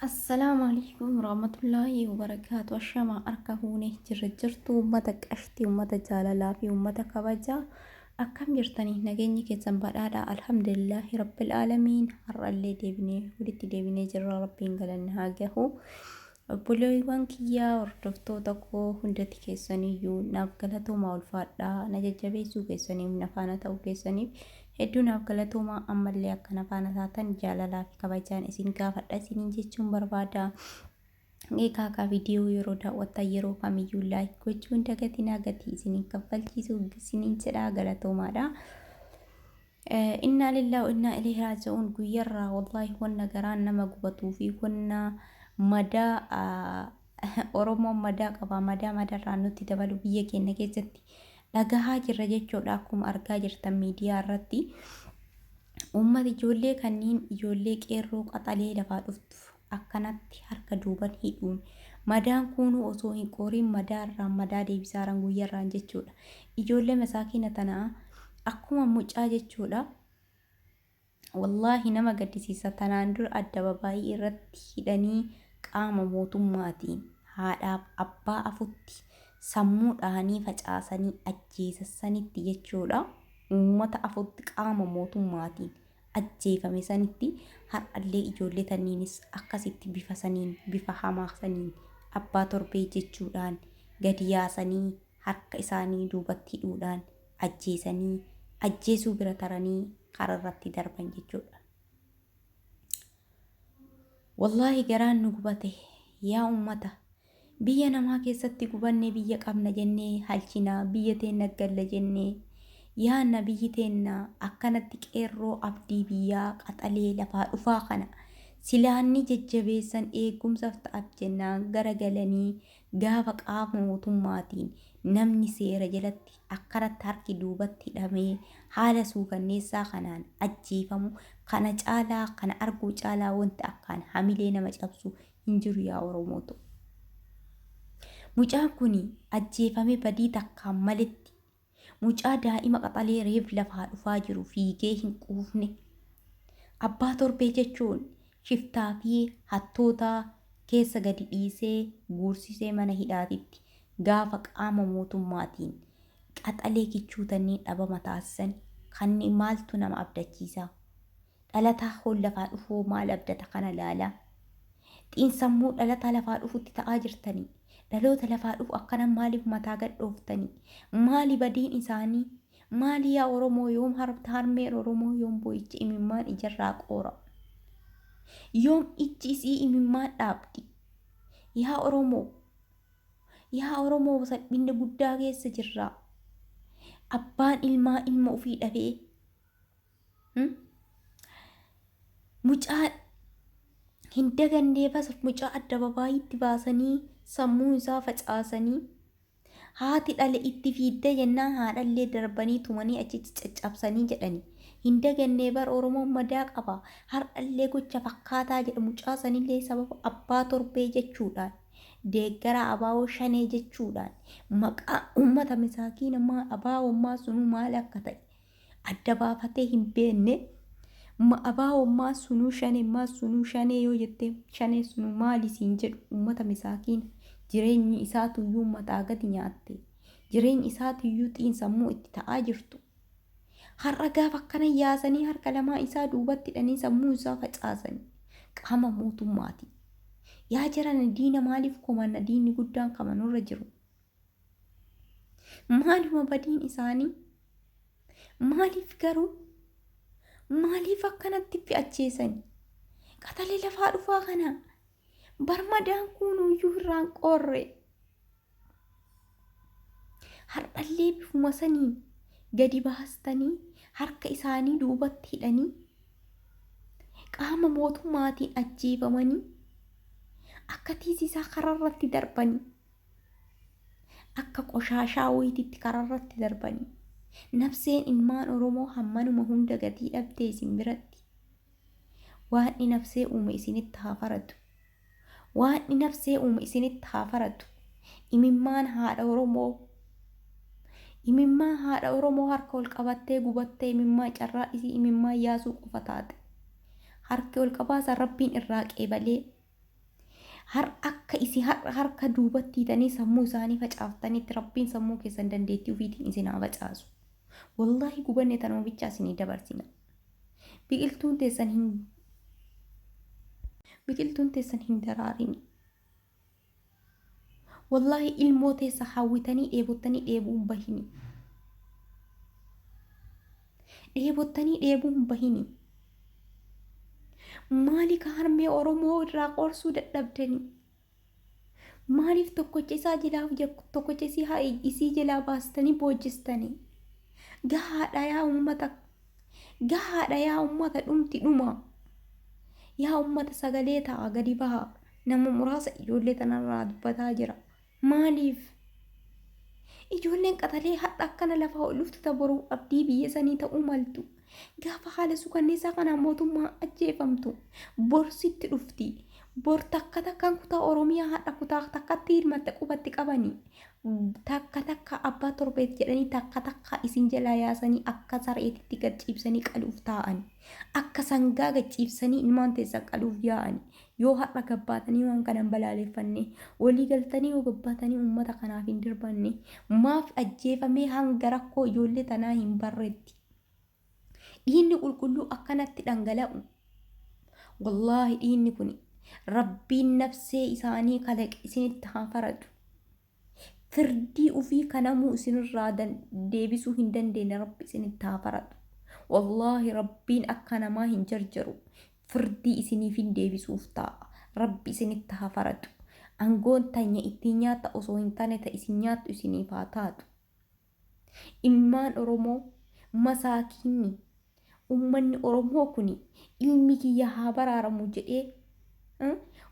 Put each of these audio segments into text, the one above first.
السلام عليكم ورحمة الله وبركاته. الشما أركهوني جرجرتو أمتك أشتي أمتك جاللا في أمتك كبجا أكم جرتني نجيني كتن بدادا الحمد لله رب العالمين. هر اللي ديبني ولدت ديبني جرى ربي قالن هاجهو بلويوان كيا وردفتو تكو هندتي كيسانيو نافقلتو ما الفادا نججبيسو كيسانيو نفانا تو كيسانيو hedduu naaf galatooma ammallee akkana faana taatan jaalalaa fi kabajaan isin gaafadha isiniin jechuun barbaada. Egaa viidiyoo yeroo daawwattan yeroo kamiyyuu laayik gochuun dagatinaa gatii isiniin kaffalchiisu isiniin jedhaa galatoomaadha. Innaa lillahi wa innaa ilaihi raaji'uun guyyarraa wallaahi wanna garaan nama gubatuu fi wanna madaa Oromoon madaa qaba. Madaarraa nutti dabalu biyya keenya keessatti dhagahaa jirra jechuudha. Akkuma argaa jirtan miidiyaa irratti uummata ijoollee kanneen ijoollee qeerroo qaxalee lafaa dhuftu akkanatti harka duuban hidhuun madaan kunuu osoo hin qoriin madaarraa madaa deebisaaran guyyarraan jechuudha. Ijoollee masaakiina tanaa akkuma mucaa jechuudha. Wallaahi nama gaddisiisa. Tanaan dura addababaayii irratti hidhanii qaama mootummaatiin haadhaaf abbaa afutti sammuu dhahanii facaasanii ajjeesanitti jechuudha. Uummata afutti qaama mootummaatiin ajjeefame sanitti har'allee ijoollee tanniinis akkasitti bifa saniin bifa hamaa saniin abbaa torbee jechuudhaan gadi yaasanii harka isaanii duubatti hidhuudhaan ajjeesanii ajjeesuu bira taranii kararratti darban jechuudha. Wallaahi garaan nu gubate yaa uummata. Biyya namaa keessatti gubannee biyya qabna jennee halchinaa biyya teenna galla jennee yaanna biyyi teenna akkanatti qeerroo abdii biyyaa qaxalee lafaa dhufaa kana silaanni jajjabeessan eegumsaaf ta'af jennaan garagalanii gaafa qaama mootummaatiin namni seera jalatti akkanatti harki duubatti hidhamee haala suukanneessaa kanaan ajjeefamu kana caalaa kana arguu caalaa wanti akkaan hamilee nama cabsu hin jiru yaa Oromootu. Mucaan kun ajjeefame badii takkaan maletti mucaa daa'ima qaxalee reef lafaa dhufaa jiru fiigee hin quufne abbaa torbee jechuun shiftaa fi hattoota keessa gadi dhiisee guursisee mana hidhaatitti gaafa qaama mootummaatiin qaxalee kichuutanii dhabama taasisan kanneen maaltu nama abdachiisa. Dhalataa hoon lafaa dhufuu maal abdata kana laalaa. Xiinsammuu dhalataa lafaa dhufutti ta'aa jirtanii. Dhaloota lafaa dhufu akkana maaliif mataa gad dhooftanii? Maali badiin isaanii? Maali yaa Oromoo yoom harmeen Oromoo yoom boo'ichi imimmaan ijarraa qoora? Yoom ijji isii imimmaan dhaabdi? Yaa Oromoo salphinni guddaa keessa jirra. Abbaan ilmaa ilma ofii dhabee mucaa hin daganneefas mucaa addababaayitti baasanii sammuu isaa facaasanii haati dhale itti fiidde jennaan haadhallee darbanii tumanii achitti caccabsanii jedhanii hin dagannee bar Oromoon madaa qaba. Har'allee gocha fakkaataa jedha mucaa sanillee sababa abbaa torbee jechuudhaan deeggara abaawoo shanee jechuudhaan maqaa uummata masaakiina abaawommaa sunuu maal akka ta'e adda baafatee hin beekne. Abaawommaa sunuu shanee yoo jettee shanee sunuu maali siin jedhu uummata masaakiina jireenyi isaatuyyuu mataa gadi nyaatte jireenyi isaatuyyuu xiinsammuu itti ta'aa jirtu. Har'a gaafa akkana yaasanii harka lamaa isaa duubatti hidhanii sammuu isaa facaasanii qaama mootummaati. Yaa jiran diina maaliif komanna diinni guddaan kamanurra jiru? Maaluma badiin isaanii? Maaliif garuu? Maaliif akkanatti fi'acheessanii? Qaxalee lafaa dhufaa kana barmadaan kunuyyuu irraan qorre. Har'allee bifuma saniin gadi baastanii harka isaanii duubatti hidhanii qaama mootummaatiin ajjeefamanii akka tiisisaa kararratti darbanii akka qoshaashaa wayititti kararratti darbanii. Nafseen ilmaan Oromoo hammanuma hunda gatii dhabdee isin biratti. Waan nafsee uume isinitti haa faratu. Waan nafsee uume isinitti haa faratu. Imimmaan haadha Oromoo harka ol qabattee gubattee imimmaan carraa isii imimmaan yaasuu qofa taate. Harki ol qabaasan Rabbiin irraa qeebalee har akka isi harka duubatti tanii sammuu isaanii facaaftanitti rabbiin sammuu keessan dandeettii ofiitiin isin haa facaasu. Wallaahi gubanne tanuma bichaa isinii dabarsina. Biqiltuun teessan hin daraarin. Wallaahi ilmoo teessa hawwitanii dheebottanii dheebuu hin bahini. Dheebottanii dheebuu hin bahini. Maali ka harmee Oromoo irraa qorsuu dadhabdanii? Maaliif tokkocha isaa jalaa tokkocha isii jalaa baastanii boojjistanii? Gahaadha yaa ummata dhumti dhuma. Yaa ummata sagalee ta'a gadi baha. Nama muraasa ijoollee tanarraa dubbataa jira. Maaliif? Ijoolleen qaxalee hadha akkana lafa oluftu taboruu abdii biyya sanii ta'uu maltu. Gaafa haala sukanneessaa kanaan mootummaa ajjeefamtu borsitti dhufti. Bor takka takkaan kutaa Oromiyaa hadha kutaa takkatti hirmatte qubatti qabanii. Takka abbaa torbeet jedhanii takka isin jalaa yaasanii akka sareetitti gad ciibsanii qaluuf taa'an. Akka sangaa gad ciibsanii ilmaan teessan qaluuf yaa'an. Yoo har'a gabbaatanii waan kanan balaaleffanne walii galtanii yoo gabbaatanii uummata kanaaf hin dirbanne maaf ajjeefamee hanga rakkoo ijoollee tanaa hin barreetti. Dhiinni qulqulluu akkanatti dhangala'u. Wallaahi dhiinni kun rabbiin nafsee isaanii kalaqe isinitti haa faradu. Firdii ufii kanamuu isinirraa deebisuu hin dandeenye rabbi isinitti haa faradu. Wallaahi rabbiin akka namaa hin jarjaru. Firdii isiniif hin deebisuuf ta'a. Rabbi isinitti haa faradu. Aangoon tanya ittiin nyaata osoo hin taane ta isin nyaattu isiniif haa taatu. Ilmaan Oromoo masaakiinni ummanni Oromoo kuni ilmi kiyya haa baraaramu jedhee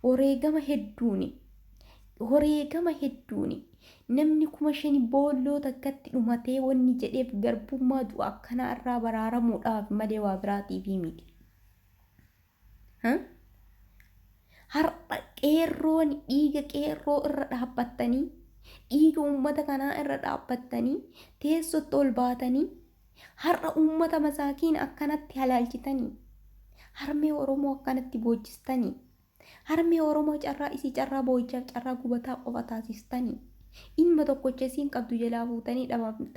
horeegama hedduuni namni 5,000 boolloo takkatti dhumatee wanni jedheef garbummaa du'a akkanaa irraa baraaramuudhaaf malee waa biraatiif miti. Har'a qeerroon dhiiga qeerroo irra dhaabbattanii dhiiga uummata kanaa irra dhaabbattanii teessotti ol baatanii har'a uummata masaakiin akkanatti halaalchitanii harmee Oromoo akkanatti boojjistanii harmee Oromoo carraa boo'ichaaf carraa gubataa qofa taasistanii ilma tokkocha isiin qabdu jalaa fuutanii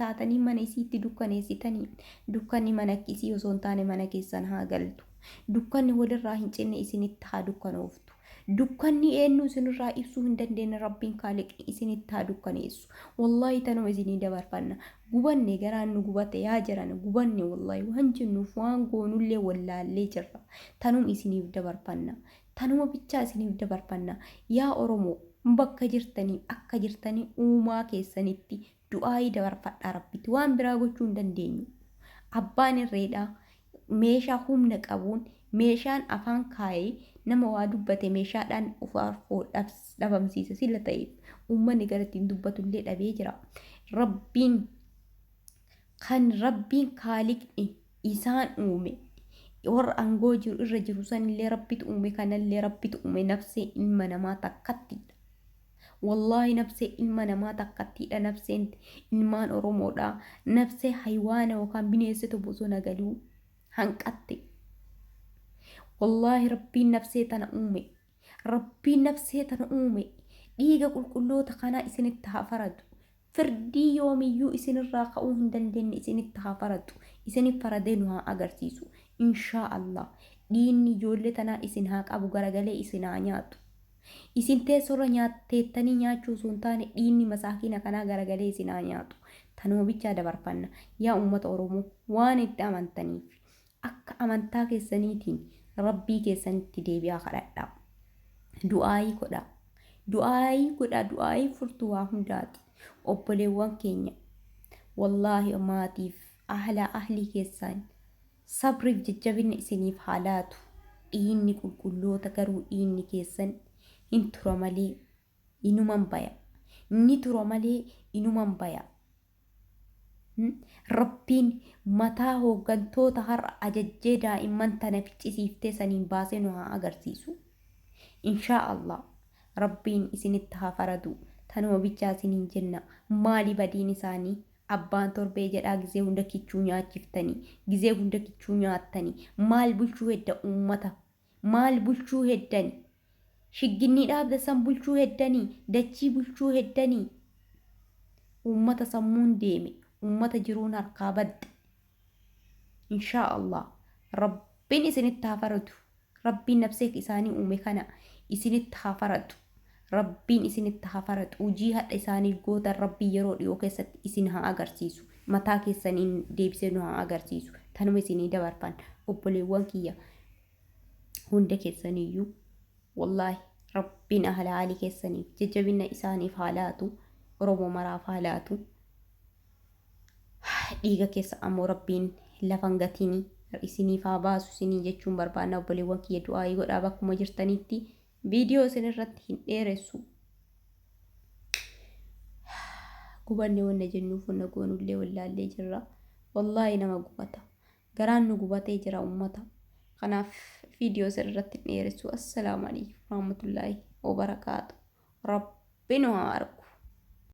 taatanii mana isiitti dukkaneessitanii dukkanni mana isii osoo hin taane mana keessan haa galtu. Dukkanni walirraa hin cinne isinitti haa dukkanooftu. Dukkanni eenyu isinirraa ibsuu hin dandeenye rabbiin kaaliqni isinitti haa dukkaneessu. Wallaahi tanuma isinii dabarfanna. Gubanne garaan nu gubate yaa jiran gubanne wallaahi waan jennuuf waan goonullee wallaallee jirra. Tanuma isiniif dabarfanna. Tanuma bichaa isiniif dabarfanna. Yaa Oromoo bakka jirtanii akka jirtanii uumaa keessanitti du'aayii dabarfadhaa rabbitti waan biraa gochuu hin dandeenyu. Abbaan irreedhaa. Meeshaa humna qabuun meeshaan afaan kaayee nama waa dubbate meeshaadhaan ufaafoo dhabamsiisa sila ta'eef uummanni gara ittiin dubbatullee dhabee jira. Rabbiin kaaliqni isaan uume warra aangoo jiru irra jiru sanillee rabbitu uume kanallee rabbitu uume nafsee ilma namaa takkattiidha. Wallaahi nafsee ilma namaa takkattiidha nafseen ilmaan Oromoodha. Nafsee haywaana yookaan bineensota bosona galuu. Hanqatte wallaahi rabbiin nafsee tana uume dhiiga qulqulloota kanaa isinitti haa faradu. Firdii yoomiyyuu isinirraa ka'uu hin dandeenye isinitti haa faradu. Isinif faradee nu haa agarsiisu inshaa Allah. Dhiinni ijoollee tanaa isin haa qabu garagalee isin haa nyaatu. Isin teessorra teettanii nyaachuu osoo hin taane dhiinni masaakiina kanaa garagalee isin haa nyaatu. Tanuma bichaa dabarfanna yaa uummata Oromoo waan itti amantaniif. Akka amantaa keessaniitiin rabbii keessanitti deebi'aa kadhadhaa. Du'aayii godhaa. Du'aayii furtuu waa hundaati. Obboleewwan keenya wallaahi maatiif ahlii keessan sabriif jajjabina isiniif haa laatu. Dhiinni qulqulloota garuu dhiinni keessan hin tura malee inuman baya. Ni tura malee inuman baya. Rabbiin mataa hooggantoota har'a ajajjee daa'imman tana ficcisiiftee saniin baasee nu haa agarsiisu. Inshaa Allah rabbiin isinitti haa faradu. Tanuma bichaa isiniin jenna. Maali badiin isaanii? Abbaan torbee jedhaa gizee hunda kichuu nyaachiftanii gizee hunda kichuu nyaattanii maal bulchuu hedda uummata maal bulchuu heddani shigginni dhaabda san bulchuu heddanii dachii bulchuu heddanii ummata sammuun deeme ummata jiruun harkaa badde inshaa Allah rabbiin isinitti haa faratu rabbiin nafsee isaanii uume kana isinitti haa faratu rabbiin isinitti haa faratu hojii hadha isaanii gootan rabbii yeroo dhiyoo keessatti isin haa agarsiisu mataa keessaniin deebisee nu haa agarsiisu tanuma isinii dabarfan obboleewwan kiyya hunda keessaniyyuu wallahi rabbiin ahla alii keessaniif jajjabina isaaniif haalaatu oromoo maraaf haalaatu dhiiga keessa ammoo rabbiin lafan gatinii isiniif haa baasu isinii jechuun barbaanna obboleewwan kiyya du'aayii godhaa bakkuma jirtanitti viidiyoo isin irratti hin dheeressu gubanne wanna jennuuf wanna goonullee wallaallee jirra wallaahi nama gubata garaan nu gubatee jira ummata kanaaf viidiyoo isin irratti hin dheeressu assalaamu alaykum warahmatullaahi wabarakaatu rabbi nu haa argu